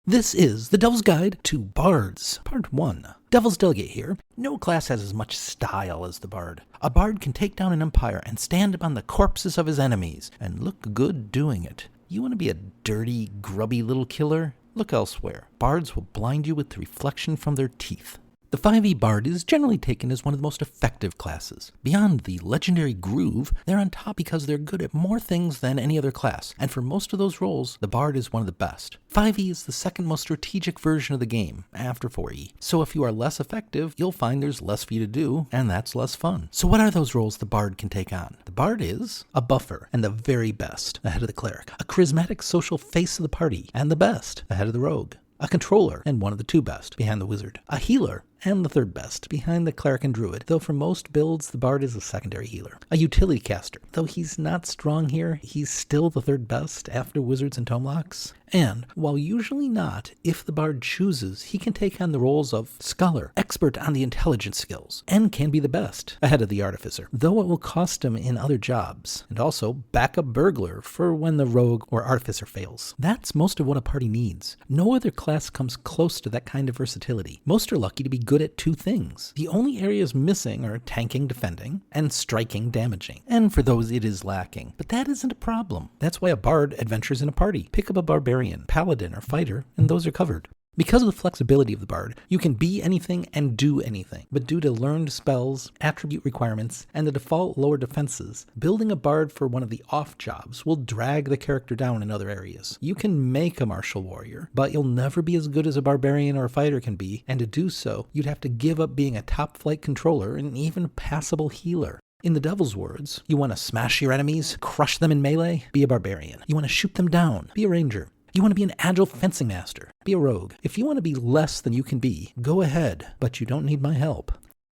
This is the Devil's Guide to Bards, Part 1. Devil's Delegate here. No class has as much style as the Bard. A Bard can take down an empire and stand upon the corpses of his enemies, and look good doing it. You want to be a dirty, grubby little killer? Look elsewhere. Bards will blind you with the reflection from their teeth. The 5e Bard is generally taken as one of the most effective classes. Beyond the legendary groove, they're on top because they're good at more things than any other class, and for most of those roles, the Bard is one of the best. 5e is the second most strategic version of the game, after 4e. So if you are less effective, you'll find there's less for you to do, and that's less fun. So what are those roles the Bard can take on? The Bard is a buffer, and the very best, ahead of the Cleric. A charismatic social face of the party, and the best, ahead of the Rogue. A controller, and one of the two best, behind the Wizard. A healer, and the third best, behind the Cleric and Druid, though for most builds, the Bard is a secondary healer. A utility caster, though he's not strong here, he's still the third best after Wizards and Tomelocks. And, while usually not, if the Bard chooses, he can take on the roles of Scholar, expert on the intelligence skills, and can be the best, ahead of the Artificer, though it will cost him in other jobs, and also backup Burglar for when the Rogue or Artificer fails. That's most of what a party needs. No other class comes close to that kind of versatility. Most are lucky to be good at two things. The only areas missing are tanking, defending, and striking, damaging. And for those it is lacking. But that isn't a problem. That's why a Bard adventures in a party. Pick up a Barbarian, Paladin, or Fighter, and those are covered. Because of the flexibility of the Bard, you can be anything and do anything, but due to learned spells, attribute requirements, and the default lower defenses, building a Bard for one of the off jobs will drag the character down in other areas. You can make a martial warrior, but you'll never be as good as a Barbarian or a Fighter can be, and to do so, you'd have to give up being a top-flight controller and even a passable healer. In the Devil's words, you want to smash your enemies, crush them in melee? Be a Barbarian. You want to shoot them down? Be a Ranger. You want to be an agile fencing master? Be a rogue. If you want to be less than you can be, go ahead, but you don't need my help.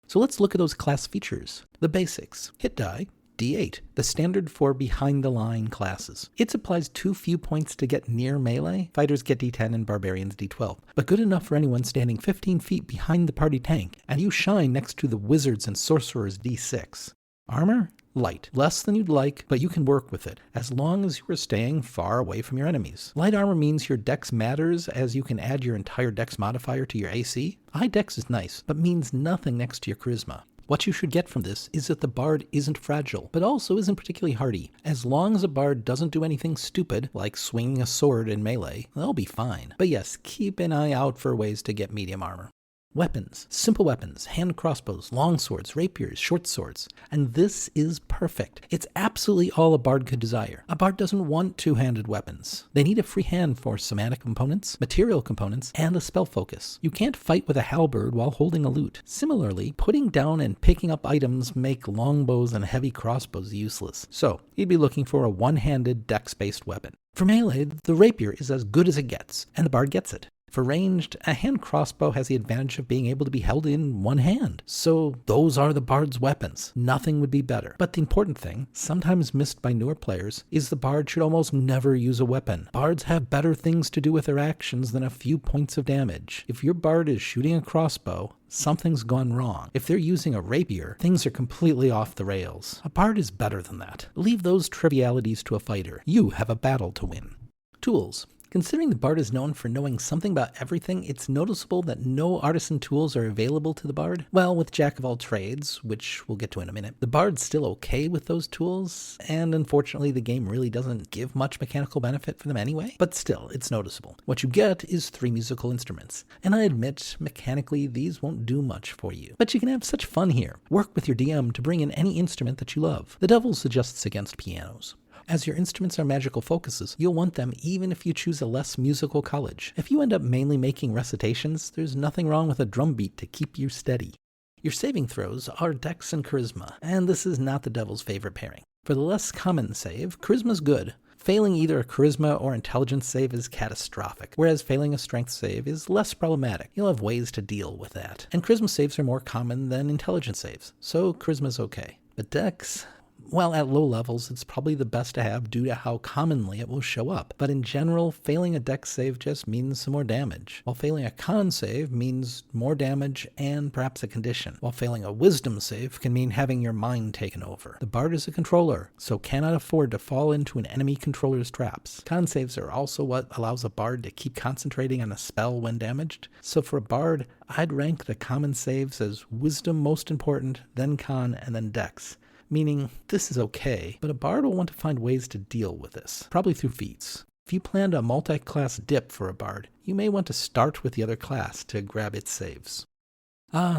So let's look at those class features. The basics. Hit die, D8, the standard for behind-the-line classes. It supplies too few points to get near melee. Fighters get D10 and Barbarians D12, but good enough for anyone standing 15 feet behind the party tank, and you shine next to the Wizards and Sorcerers D6. Armor? Light. Less than you'd like, but you can work with it, as long as you are staying far away from your enemies. Light armor means your dex matters, as you can add your entire dex modifier to your AC. High dex is nice, but means nothing next to your charisma. What you should get from this is that the Bard isn't fragile, but also isn't particularly hardy. As long as a Bard doesn't do anything stupid, like swinging a sword in melee, they'll be fine. But yes, keep an eye out for ways to get medium armor. Weapons. Simple weapons, hand crossbows, long swords, rapiers, short swords. And this is perfect. It's absolutely all a Bard could desire. A Bard doesn't want two-handed weapons. They need a free hand for somatic components, material components, and a spell focus. You can't fight with a halberd while holding a lute. Similarly, putting down and picking up items make longbows and heavy crossbows useless. So, you'd be looking for a one-handed, dex-based weapon. For melee, the rapier is as good as it gets, and the Bard gets it. For ranged, a hand crossbow has the advantage of being able to be held in one hand. So those are the Bard's weapons. Nothing would be better. But the important thing, sometimes missed by newer players, is the Bard should almost never use a weapon. Bards have better things to do with their actions than a few points of damage. If your Bard is shooting a crossbow, something's gone wrong. If they're using a rapier, things are completely off the rails. A Bard is better than that. Leave those trivialities to a fighter. You have a battle to win. Tools. Considering the Bard is known for knowing something about everything, it's noticeable that no artisan tools are available to the Bard. Well, with Jack of all trades, which we'll get to in a minute, the Bard's still okay with those tools, and unfortunately the game really doesn't give much mechanical benefit for them anyway, but still, it's noticeable. What you get is 3 musical instruments, and I admit, mechanically, these won't do much for you. But you can have such fun here. Work with your DM to bring in any instrument that you love. The Devil suggests against pianos. As your instruments are magical focuses, you'll want them even if you choose a less musical college. If you end up mainly making recitations, there's nothing wrong with a drum beat to keep you steady. Your saving throws are Dex and Charisma, and this is not the Devil's favorite pairing. For the less common save, Charisma's good. Failing either a Charisma or Intelligence save is catastrophic, whereas failing a Strength save is less problematic. You'll have ways to deal with that. And Charisma saves are more common than Intelligence saves, so Charisma's okay. But Dex... Well, at low levels, it's probably the best to have due to how commonly it will show up. But in general, failing a dex save just means some more damage, while failing a con save means more damage and perhaps a condition, while failing a wisdom save can mean having your mind taken over. The bard is a controller, so cannot afford to fall into an enemy controller's traps. Con saves are also what allows a bard to keep concentrating on a spell when damaged, so for a bard, I'd rank the common saves as wisdom most important, then con, and then dex. Meaning, this is okay, but a bard will want to find ways to deal with this, probably through feats. If you planned a multi-class dip for a bard, you may want to start with the other class to grab its saves.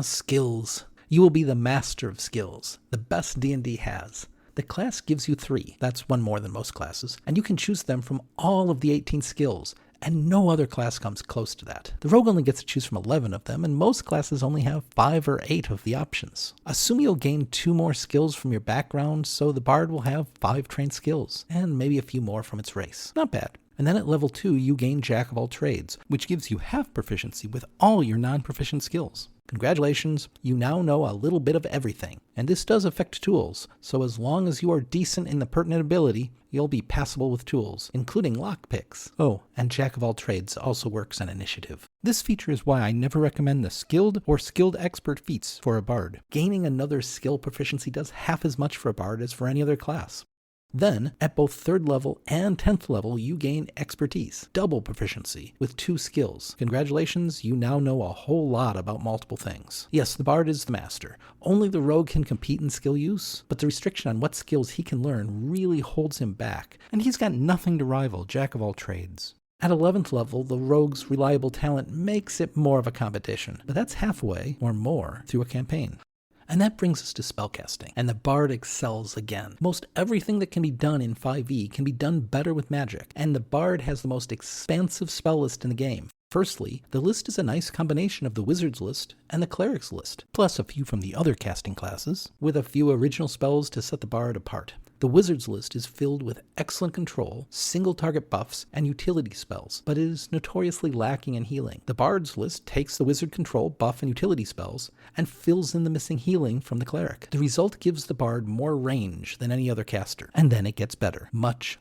Skills. You will be the master of skills, the best D&D has. The class gives you 3, that's one more than most classes, and you can choose them from all of the 18 skills, and no other class comes close to that. The rogue only gets to choose from 11 of them, and most classes only have 5 or 8 of the options. Assume you'll gain 2 more skills from your background, so the bard will have 5 trained skills, and maybe a few more from its race. Not bad. And then at level 2, you gain Jack of all trades, which gives you half proficiency with all your non-proficient skills. Congratulations, you now know a little bit of everything. And this does affect tools, so as long as you are decent in the pertinent ability, you'll be passable with tools, including lockpicks. Oh, and Jack of all trades also works on initiative. This feature is why I never recommend the skilled or skilled expert feats for a bard. Gaining another skill proficiency does half as much for a bard as for any other class. Then, at both 3rd level and 10th level, you gain expertise, double proficiency, with 2 skills. Congratulations, you now know a whole lot about multiple things. Yes, the bard is the master. Only the rogue can compete in skill use, but the restriction on what skills he can learn really holds him back, and he's got nothing to rival Jack of all trades. At 11th level, the rogue's reliable talent makes it more of a competition, but that's halfway, or more, through a campaign. And that brings us to spellcasting, and the bard excels again. Most everything that can be done in 5e can be done better with magic, and the bard has the most expansive spell list in the game. Firstly, the list is a nice combination of the wizard's list and the cleric's list, plus a few from the other casting classes, with a few original spells to set the bard apart. The wizard's list is filled with excellent control, single target buffs, and utility spells, but it is notoriously lacking in healing. The bard's list takes the wizard control, buff, and utility spells, and fills in the missing healing from the cleric. The result gives the bard more range than any other caster, and then it gets better. Much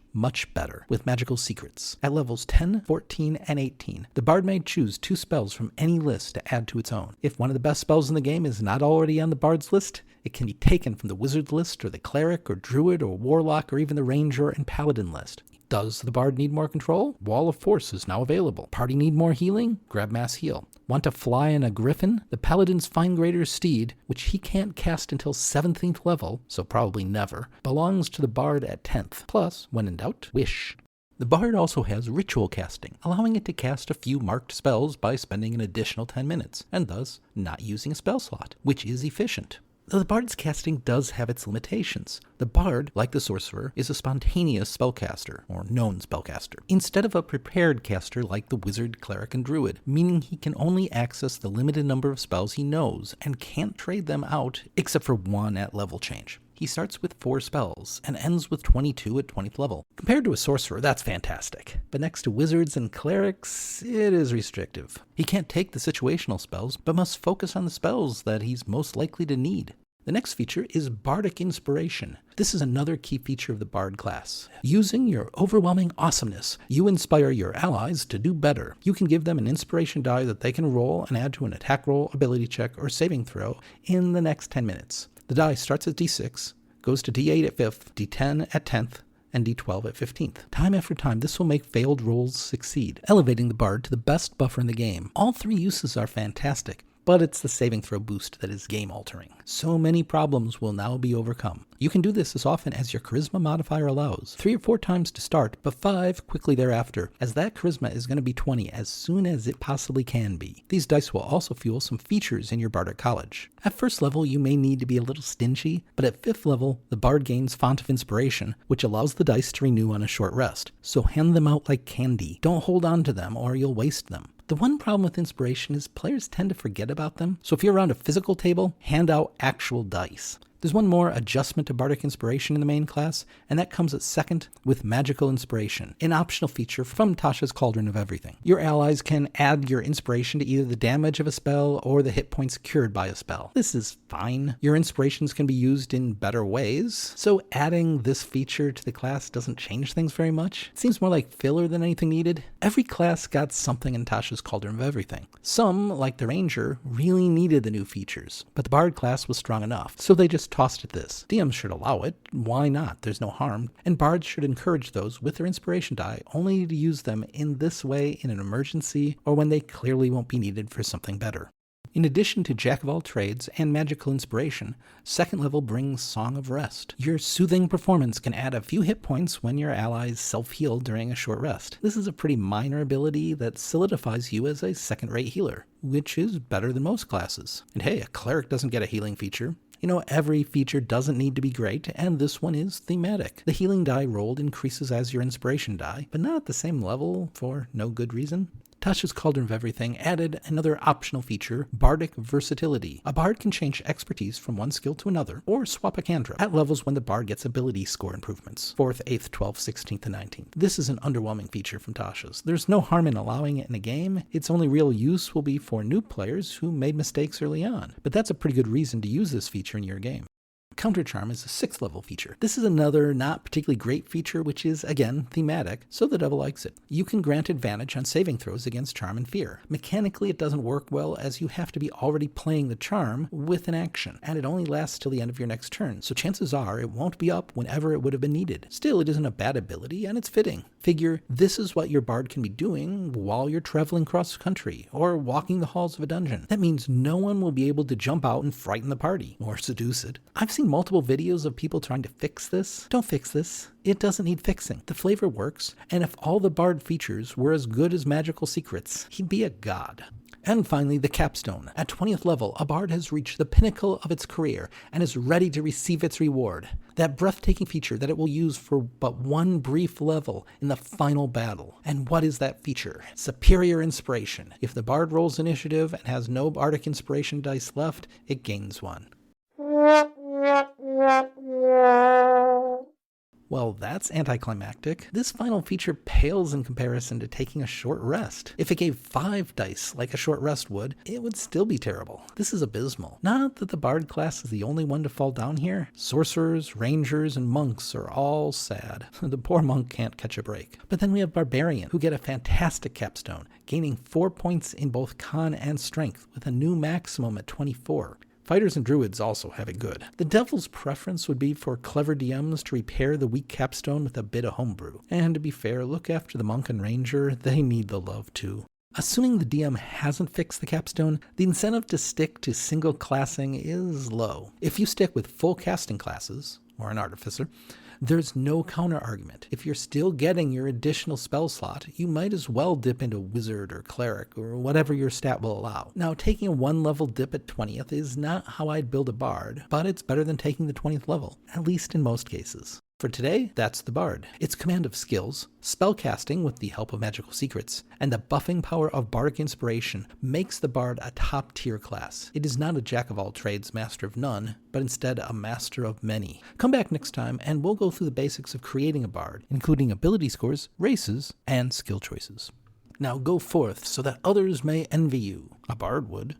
better, with magical secrets. At levels 10, 14, and 18, the bard may choose 2 spells from any list to add to its own. If one of the best spells in the game is not already on the bard's list, it can be taken from the wizard list or the cleric or druid or warlock or even the ranger and paladin list. Does the bard need more control? Wall of Force is now available. Party need more healing? Grab Mass Heal. Want to fly in a griffin? The paladin's Fine Greater Steed, which he can't cast until 17th level, so probably never, belongs to the bard at 10th. Plus, when in doubt, wish. The bard also has ritual casting, allowing it to cast a few marked spells by spending an additional 10 minutes, and thus not using a spell slot, which is efficient. Though the bard's casting does have its limitations. The bard, like the sorcerer, is a spontaneous spellcaster, or known spellcaster, instead of a prepared caster like the wizard, cleric, and druid, meaning he can only access the limited number of spells he knows, and can't trade them out except for 1 at level change. He starts with 4 spells, and ends with 22 at 20th level. Compared to a sorcerer, that's fantastic. But next to wizards and clerics, it is restrictive. He can't take the situational spells, but must focus on the spells that he's most likely to need. The next feature is Bardic Inspiration. This is another key feature of the Bard class. Using your overwhelming awesomeness, you inspire your allies to do better. You can give them an inspiration die that they can roll and add to an attack roll, ability check, or saving throw in the next 10 minutes. The die starts at d6, goes to d8 at 5th, d10 at 10th, and d12 at 15th. Time after time, this will make failed rolls succeed, elevating the bard to the best buffer in the game. All 3 uses are fantastic, but it's the saving throw boost that is game-altering. So many problems will now be overcome. You can do this as often as your charisma modifier allows, 3 or 4 times to start, but 5 quickly thereafter, as that charisma is going to be 20 as soon as it possibly can be. These dice will also fuel some features in your bardic college. At 1st level, you may need to be a little stingy, but at 5th level, the bard gains Font of Inspiration, which allows the dice to renew on a short rest. So hand them out like candy. Don't hold on to them or you'll waste them. The one problem with inspiration is players tend to forget about them, so if you're around a physical table, hand out actual dice. There's one more adjustment to Bardic Inspiration in the main class, and that comes at second with Magical Inspiration, an optional feature from Tasha's Cauldron of Everything. Your allies can add your inspiration to either the damage of a spell or the hit points cured by a spell. This is fine. Your inspirations can be used in better ways, so adding this feature to the class doesn't change things very much. It seems more like filler than anything needed. Every class got something in Tasha's Cauldron of Everything. Some, like the Ranger, really needed the new features, but the Bard class was strong enough, so they just tossed it this. DMs should allow it. Why not? There's no harm. And Bards should encourage those with their inspiration die only to use them in this way in an emergency or when they clearly won't be needed for something better. In addition to Jack of all trades and Magical Inspiration, second level brings Song of Rest. Your soothing performance can add a few hit points when your allies self-heal during a short rest. This is a pretty minor ability that solidifies you as a second-rate healer, which is better than most classes. And hey, a cleric doesn't get a healing feature. You know, every feature doesn't need to be great, and this one is thematic. The healing die rolled increases as your inspiration die, but not at the same level for no good reason. Tasha's Cauldron of Everything added another optional feature, Bardic Versatility. A bard can change expertise from one skill to another, or swap a cantrip, at levels when the bard gets ability score improvements, 4th, 8th, 12th, 16th, and 19th. This is an underwhelming feature from Tasha's. There's no harm in allowing it in a game. Its only real use will be for new players who made mistakes early on, but that's a pretty good reason to use this feature in your game. Counter Charm is a 6th level feature. This is another not particularly great feature, which is, again, thematic, so the devil likes it. You can grant advantage on saving throws against Charm and Fear. Mechanically, it doesn't work well as you have to be already playing the charm with an action, and it only lasts till the end of your next turn, so chances are it won't be up whenever it would have been needed. Still, it isn't a bad ability, and it's fitting. Figure this is what your bard can be doing while you're traveling cross country, or walking the halls of a dungeon. That means no one will be able to jump out and frighten the party, or seduce it. I've seen multiple videos of people trying to fix this. Don't fix this. It doesn't need fixing. The flavor works, and if all the bard features were as good as magical secrets, he'd be a god. And finally, the capstone. At 20th level, a bard has reached the pinnacle of its career and is ready to receive its reward. That breathtaking feature that it will use for but one brief level in the final battle. And what is that feature? Superior Inspiration. If the bard rolls initiative and has no bardic inspiration dice left, it gains one. Well, that's anticlimactic. This final feature pales in comparison to taking a short rest. If it gave 5 dice like a short rest would, it would still be terrible. This is abysmal. Not that the Bard class is the only one to fall down here. Sorcerers, Rangers, and Monks are all sad. The poor monk can't catch a break. But then we have Barbarian, who get a fantastic capstone, gaining 4 points in both Con and Strength, with a new maximum at 24. Fighters and Druids also have it good. The Devil's preference would be for clever DMs to repair the weak capstone with a bit of homebrew. And to be fair, look after the Monk and Ranger, they need the love too. Assuming the DM hasn't fixed the capstone, the incentive to stick to single classing is low. If you stick with full casting classes, or an Artificer, there's no counter argument. If you're still getting your additional spell slot, you might as well dip into Wizard or Cleric or whatever your stat will allow. Now, taking a 1 level dip at 20th is not how I'd build a Bard, but it's better than taking the 20th level, at least in most cases. For today, that's the Bard. Its command of skills, spellcasting with the help of magical secrets, and the buffing power of bardic inspiration makes the Bard a top-tier class. It is not a jack-of-all-trades, master of none, but instead a master of many. Come back next time, and we'll go through the basics of creating a Bard, including ability scores, races, and skill choices. Now go forth so that others may envy you. A Bard would.